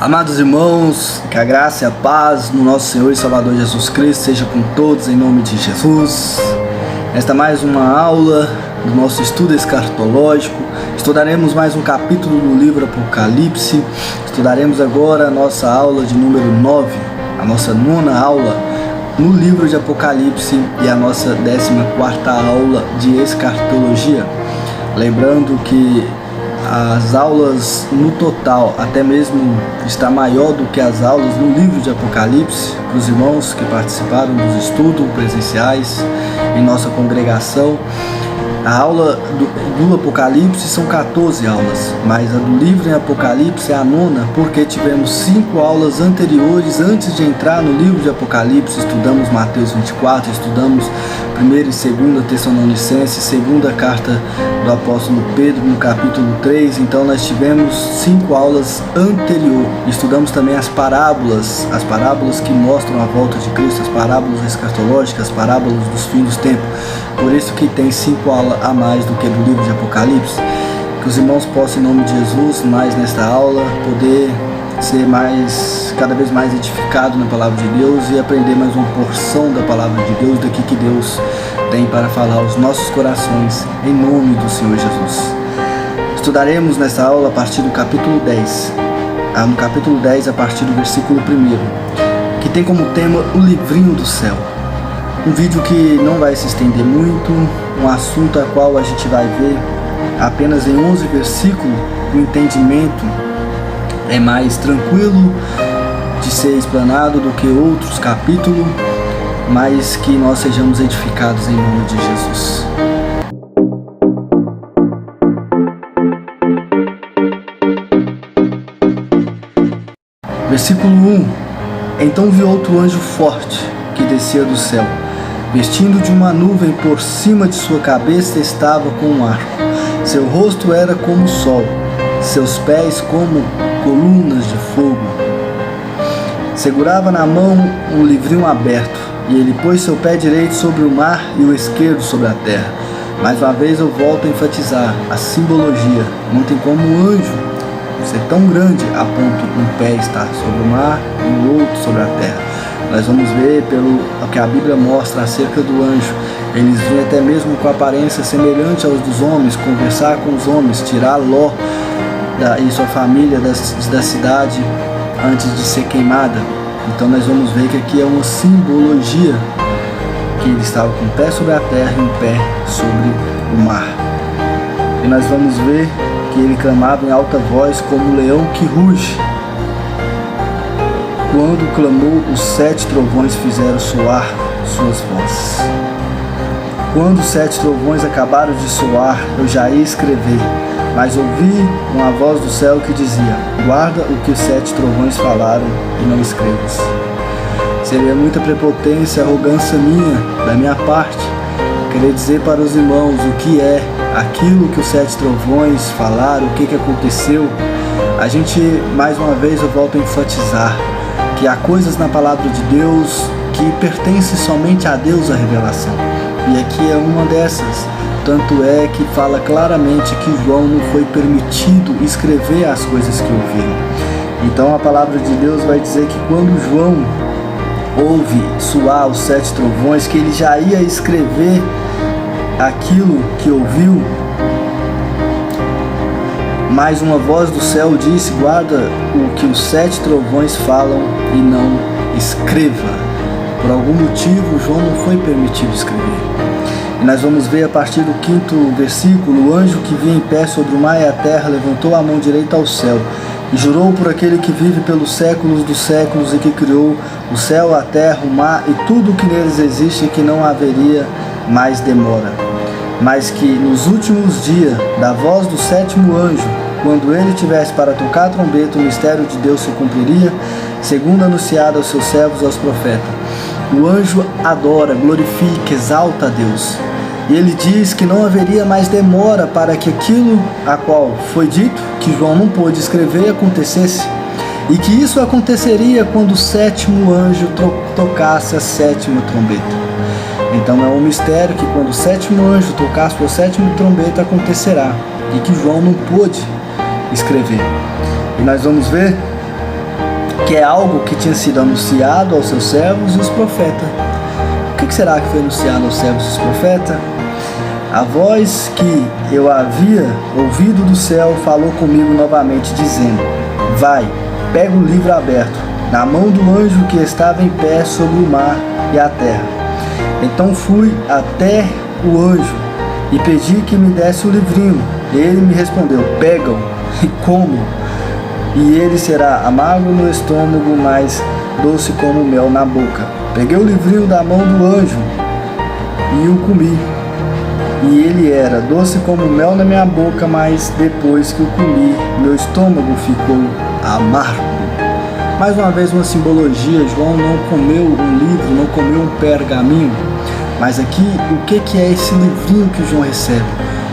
Amados irmãos, que a graça e a paz no nosso Senhor e Salvador Jesus Cristo seja com todos em nome de Jesus. Esta é mais uma aula do nosso estudo escatológico. Estudaremos mais um capítulo do livro Apocalipse. Estudaremos agora a nossa aula de número 9, a nossa nona aula no livro de Apocalipse e a nossa 14ª aula de escatologia. Lembrando que as aulas no total até mesmo está maior do que as aulas no livro de Apocalipse, para os irmãos que participaram dos estudos presenciais em nossa congregação. A aula do Apocalipse são 14 aulas, mas a do livro em Apocalipse é a nona, porque tivemos 5 aulas anteriores antes de entrar no livro de Apocalipse. Estudamos Mateus 24, estudamos 1ª e 2ª Tessalonicenses, 2ª carta do apóstolo Pedro no capítulo 3, então nós tivemos 5 aulas anteriores. Estudamos também as parábolas que mostram a volta de Cristo, as parábolas escatológicas, as parábolas dos fins dos tempos. Por isso que tem 5 aulas a mais do que do livro de Apocalipse. Que os irmãos possam, em nome de Jesus, mais nesta aula, poder ser cada vez mais edificado na palavra de Deus e aprender mais uma porção da palavra de Deus, daqui que Deus tem para falar aos nossos corações, em nome do Senhor Jesus. Estudaremos nesta aula a partir do capítulo 10. No capítulo 10, a partir do versículo 1, que tem como tema o livrinho do céu. Um vídeo que não vai se estender muito, um assunto a qual a gente vai ver apenas em 11 versículos. O entendimento é mais tranquilo de ser explanado do que outros capítulos, mas que nós sejamos edificados em nome de Jesus. Versículo 1. Então vi outro anjo forte que descia do céu, vestindo de uma nuvem, por cima de sua cabeça estava com um arco. Seu rosto era como o sol, seus pés como colunas de fogo. Segurava na mão um livrinho aberto, e ele pôs seu pé direito sobre o mar e o esquerdo sobre a terra. Mais uma vez eu volto a enfatizar a simbologia. Não tem como um anjo ser tão grande a ponto de um pé estar sobre o mar e o outro sobre a terra. Nós vamos ver pelo que a Bíblia mostra acerca do anjo. Eles vinham até mesmo com aparência semelhante aos dos homens, conversar com os homens, tirar Ló e sua família da cidade antes de ser queimada. Então nós vamos ver que aqui é uma simbologia, que ele estava com um pé sobre a terra e um pé sobre o mar. E nós vamos ver que ele clamava em alta voz como um leão que ruge. Quando clamou, os 7 trovões fizeram soar suas vozes. Quando os 7 trovões acabaram de soar, eu já ia escrever, mas ouvi uma voz do céu que dizia: guarda o que os 7 trovões falaram e não escrevas. Seria muita prepotência, arrogância da minha parte, querer dizer para os irmãos o que é aquilo que os 7 trovões falaram, o que aconteceu. A gente, mais uma vez, eu volto a enfatizar que há coisas na palavra de Deus que pertencem somente a Deus, a revelação. E aqui é uma dessas. Tanto é que fala claramente que João não foi permitido escrever as coisas que ouviram. Então a palavra de Deus vai dizer que quando João ouve soar os 7 trovões, que ele já ia escrever aquilo que ouviu. Mas uma voz do céu disse: guarda o que os 7 trovões falam e não escreva. Por algum motivo, João não foi permitido escrever. E nós vamos ver a partir do 5º versículo: o anjo que vinha em pé sobre o mar e a terra levantou a mão direita ao céu e jurou por aquele que vive pelos séculos dos séculos e que criou o céu, a terra, o mar e tudo o que neles existe, que não haveria mais demora, mas que nos últimos dias, da voz do 7º anjo, quando ele tivesse para tocar a trombeta, o mistério de Deus se cumpriria, segundo anunciado aos seus servos e aos profetas. O anjo adora, glorifica, exalta a Deus. E ele diz que não haveria mais demora para que aquilo a qual foi dito, que João não pôde escrever, acontecesse. E que isso aconteceria quando o 7º anjo tocasse a 7ª trombeta. Então é um mistério que quando o 7º anjo tocar a sua 7ª trombeta acontecerá. E que João não pôde escrever. E nós vamos ver que é algo que tinha sido anunciado aos seus servos e os profetas. O que será que foi anunciado aos servos e os profetas? A voz que eu havia ouvido do céu falou comigo novamente, dizendo: vai, pega o livro aberto, na mão do anjo que estava em pé sobre o mar e a terra. Então fui até o anjo e pedi que me desse o livrinho. Ele me respondeu: pega-o e como, e ele será amargo no estômago, mas doce como mel na boca. Peguei o livrinho da mão do anjo e o comi. E ele era doce como mel na minha boca, mas depois que o comi, meu estômago ficou amargo. Mais uma vez uma simbologia. João não comeu um livro, não comeu um pergaminho. Mas aqui, o que é esse livrinho que João recebe?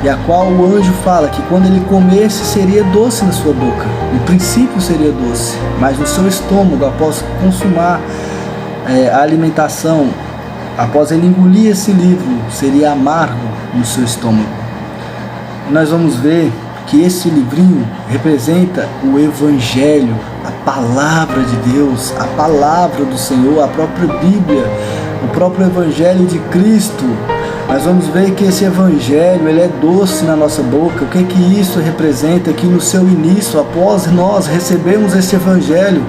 E a qual o anjo fala que quando ele comesse seria doce na sua boca. No princípio seria doce, mas no seu estômago, após consumar a alimentação, após ele engolir esse livro, seria amargo no seu estômago. Nós vamos ver que esse livrinho representa o Evangelho, a palavra de Deus, a palavra do Senhor, a própria Bíblia, o próprio Evangelho de Cristo. Nós vamos ver que esse Evangelho, ele é doce na nossa boca. O que isso representa? Que no seu início, após nós recebermos esse Evangelho,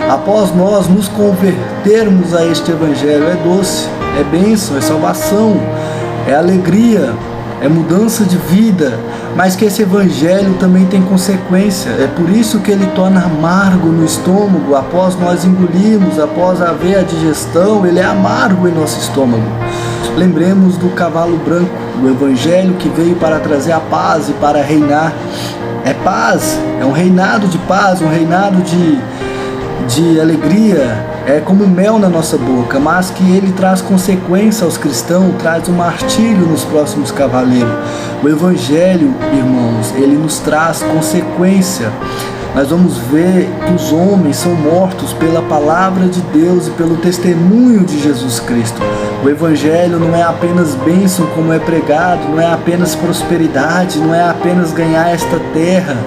após nós nos convertermos a este Evangelho, é doce, é bênção, é salvação, é alegria, é mudança de vida, mas que esse Evangelho também tem consequência. É por isso que ele torna amargo no estômago. Após nós engolirmos, após haver a digestão, ele é amargo em nosso estômago. Lembremos do cavalo branco, do Evangelho que veio para trazer a paz e para reinar. É paz, é um reinado de paz, um reinado de alegria. É como mel na nossa boca, mas que ele traz consequência aos cristãos, traz um martírio nos próximos cavaleiros. O Evangelho, irmãos, ele nos traz consequência. Nós vamos ver que os homens são mortos pela palavra de Deus e pelo testemunho de Jesus Cristo. O Evangelho não é apenas bênção como é pregado, não é apenas prosperidade, não é apenas ganhar esta terra.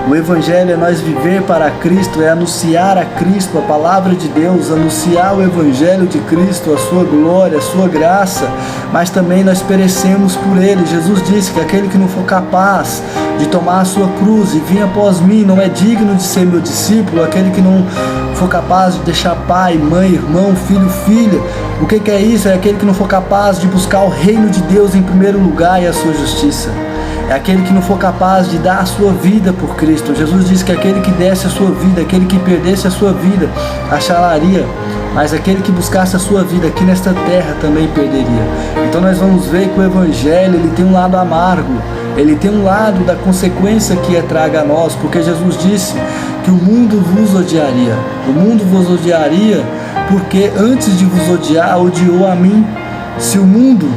O Evangelho é nós viver para Cristo, é anunciar a Cristo, a palavra de Deus, anunciar o Evangelho de Cristo, a sua glória, a sua graça, mas também nós perecemos por Ele. Jesus disse que aquele que não for capaz de tomar a sua cruz e vir após mim não é digno de ser meu discípulo. Aquele que não for capaz de deixar pai, mãe, irmão, filho, filha. O que é isso? É aquele que não for capaz de buscar o reino de Deus em primeiro lugar e a sua justiça. É aquele que não for capaz de dar a sua vida por Cristo. Jesus disse que aquele que desse a sua vida, aquele que perdesse a sua vida, acharia, mas aquele que buscasse a sua vida aqui nesta terra também perderia. Então nós vamos ver que o Evangelho, ele tem um lado amargo, ele tem um lado da consequência que é traga a nós, porque Jesus disse que o mundo vos odiaria. O mundo vos odiaria porque antes de vos odiar, odiou a mim. Se o mundo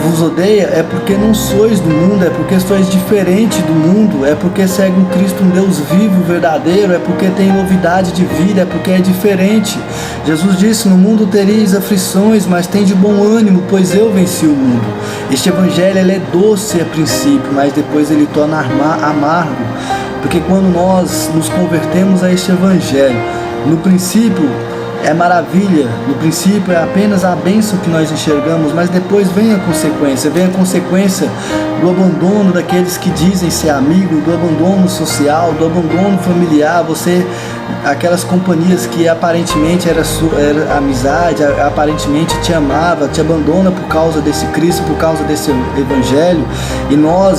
vos odeia, é porque não sois do mundo, é porque sois diferente do mundo, é porque segue um Cristo, um Deus vivo, verdadeiro, é porque tem novidade de vida, é porque é diferente. Jesus disse: no mundo tereis aflições, mas tem de bom ânimo, pois eu venci o mundo. Este Evangelho, ele é doce a princípio, mas depois ele torna amargo, porque quando nós nos convertemos a este Evangelho, no princípio é maravilha, no princípio é apenas a bênção que nós enxergamos, mas depois vem a consequência do abandono daqueles que dizem ser amigos, do abandono social, do abandono familiar. Aquelas companhias que aparentemente era amizade, aparentemente te amava, te abandona por causa desse Cristo, por causa desse Evangelho, e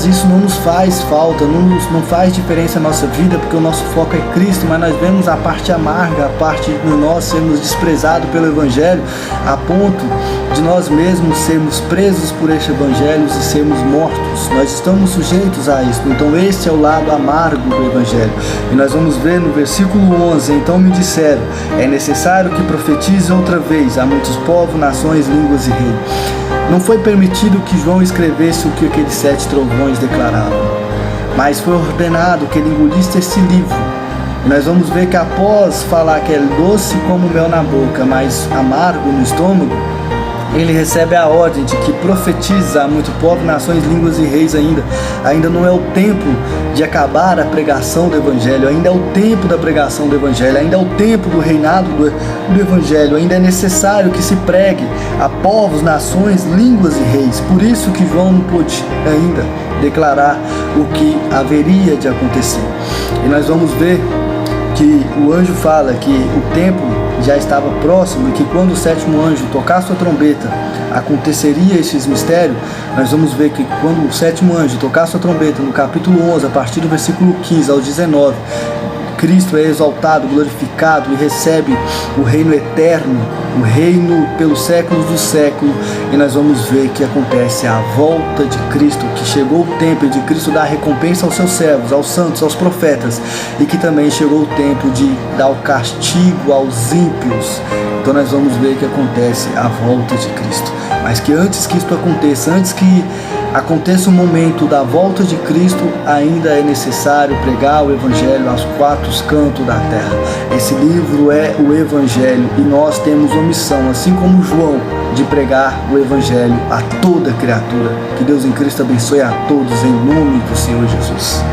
isso não nos faz falta, não faz diferença na nossa vida, porque o nosso foco é Cristo, mas nós vemos a parte amarga, a parte de nós sermos desprezados pelo Evangelho, a ponto de nós mesmos sermos presos por este Evangelho e sermos mortos. Nós estamos sujeitos a isso. Então este é o lado amargo do Evangelho. E nós vamos ver no versículo 11: então me disseram, é necessário que profetize outra vez a muitos povos, nações, línguas e reis. Não foi permitido que João escrevesse o que aqueles 7 trovões declaravam, mas foi ordenado que ele engolisse esse livro. E nós vamos ver que após falar que é doce como mel na boca, mas amargo no estômago, ele recebe a ordem de que profetiza a muito povo, nações, línguas e reis ainda. Ainda não é o tempo de acabar a pregação do Evangelho, ainda é o tempo da pregação do Evangelho, ainda é o tempo do reinado do Evangelho, ainda é necessário que se pregue a povos, nações, línguas e reis. Por isso que João não pôde ainda declarar o que haveria de acontecer. E nós vamos ver que o anjo fala que o tempo já estava próximo e que quando o sétimo anjo tocar sua trombeta, aconteceria esses mistérios. Nós vamos ver que quando o sétimo anjo tocar sua trombeta, no capítulo 11, a partir do versículo 15 ao 19, Cristo é exaltado, glorificado e recebe o reino eterno, o reino pelos séculos do século, e nós vamos ver que acontece a volta de Cristo, que chegou o tempo de Cristo dar recompensa aos seus servos, aos santos, aos profetas, e que também chegou o tempo de dar o castigo aos ímpios. Então nós vamos ver que acontece a volta de Cristo. Mas que antes que isto aconteça, antes que aconteça o momento da volta de Cristo, ainda é necessário pregar o Evangelho aos quatro cantos da terra. Esse livro é o Evangelho e nós temos uma missão, assim como João, de pregar o Evangelho a toda criatura. Que Deus em Cristo abençoe a todos em nome do Senhor Jesus.